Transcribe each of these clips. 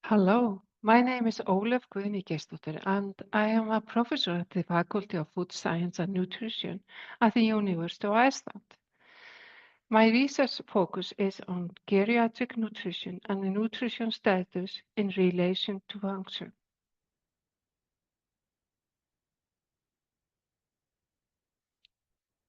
Hello, my name is Ólöf Guðný Geirsdóttir and I am a professor at the Faculty of Food Science and Nutrition at the University of Iceland. My research focus is on geriatric nutrition and the nutrition status in relation to function.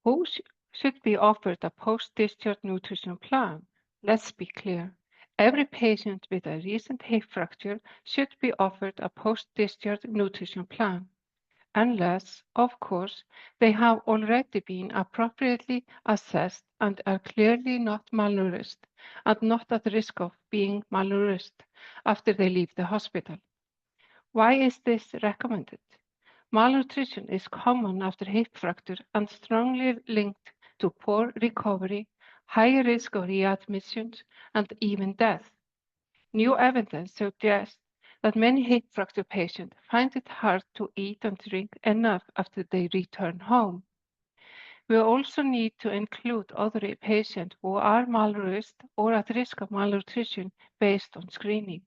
Who should be offered a post-discharge nutrition plan? Let's be clear. Every patient with a recent hip fracture should be offered a post-discharge nutrition plan, unless, of course, they have already been appropriately assessed and are clearly not malnourished and not at risk of being malnourished after they leave the hospital. Why is this recommended? Malnutrition is common after hip fracture and strongly linked to poor recovery, high risk of readmissions, and even death. New evidence suggests that many hip fracture patients find it hard to eat and drink enough after they return home. We also need to include other patients who are malnourished or at risk of malnutrition based on screening.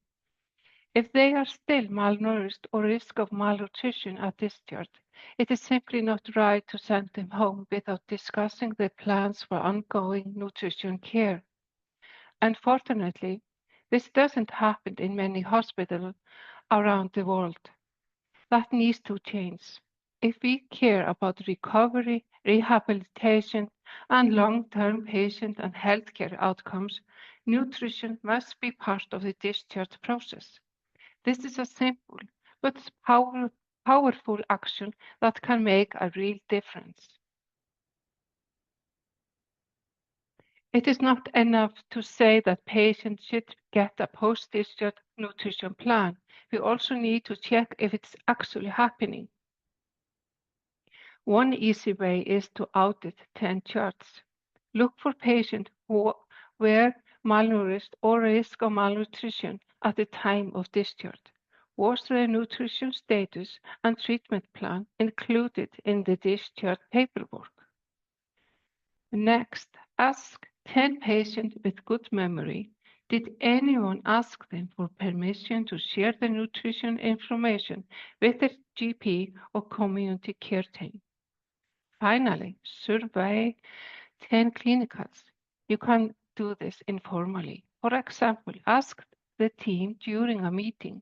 If they are still malnourished or risk of malnutrition at discharge, it is simply not right to send them home without discussing the plans for ongoing nutrition care. Unfortunately, this doesn't happen in many hospitals around the world. That needs to change. If we care about recovery, rehabilitation, and long-term patient and healthcare outcomes, nutrition must be part of the discharge process. This is a simple but powerful action that can make a real difference. It is not enough to say that patients should get a post-discharge nutrition plan. We also need to check if it's actually happening. One easy way is to audit 10 charts. Look for patients who were malnourished or risk of malnutrition at the time of discharge. Was their nutrition status and treatment plan included in the discharge paperwork? Next, ask 10 patients with good memory, did anyone ask them for permission to share the nutrition information with their GP or community care team? Finally, survey 10 clinicals. You can do this informally. For example, ask the team during a meeting,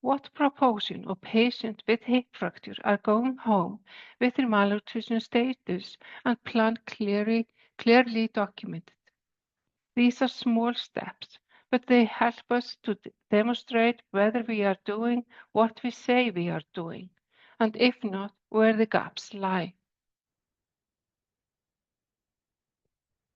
what proportion of patients with hip fracture are going home with their malnutrition status and plan clearly documented? These are small steps, but they help us to demonstrate whether we are doing what we say we are doing, and if not, where the gaps lie.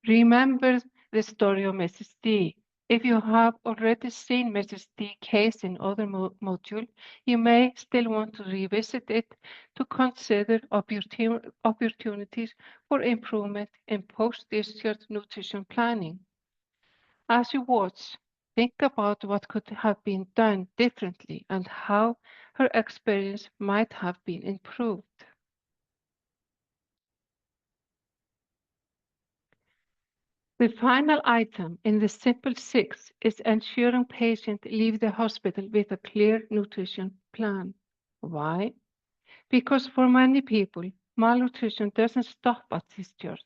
Remember the story of Mrs. D. If you have already seen Mrs. D case in other module, you may still want to revisit it to consider opportunities for improvement in post-discharge nutrition planning. As you watch, think about what could have been done differently and how her experience might have been improved. The final item in the Simple 6 is ensuring patients leave the hospital with a clear nutrition plan. Why? Because for many people, malnutrition doesn't stop at discharge.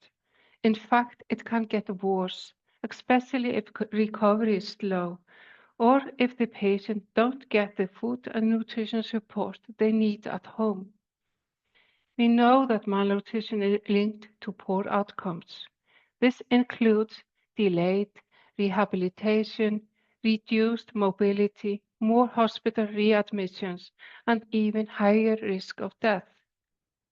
In fact, it can get worse, especially if recovery is slow or if the patient don't get the food and nutrition support they need at home. We know that malnutrition is linked to poor outcomes. This includes delayed rehabilitation, reduced mobility, more hospital readmissions, and even higher risk of death.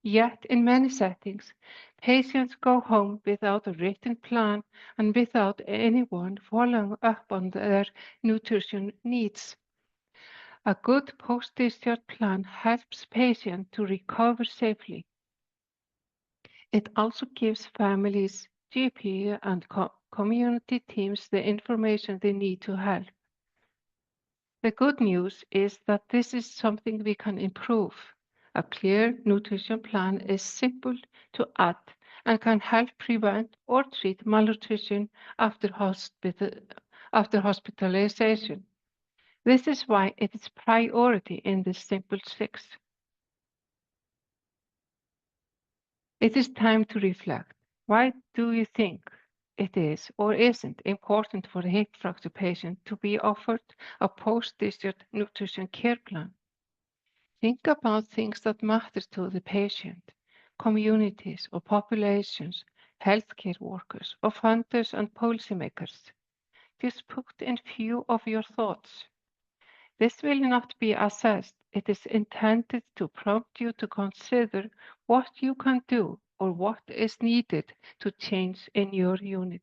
Yet, in many settings, patients go home without a written plan and without anyone following up on their nutrition needs. A good post-discharge plan helps patients to recover safely. It also gives families, GP, and community teams the information they need to help. The good news is that this is something we can improve. A clear nutrition plan is simple to add and can help prevent or treat malnutrition after hospitalization. This is why it is priority in the Simple Six. It is time to reflect. Why do you think it is or isn't important for a hip fracture patient to be offered a post-discharge nutrition care plan? Think about things that matter to the patient, communities or populations, healthcare workers or funders and policymakers. Just put in few of your thoughts. This will not be assessed. It is intended to prompt you to consider what you can do or what is needed to change in your unit.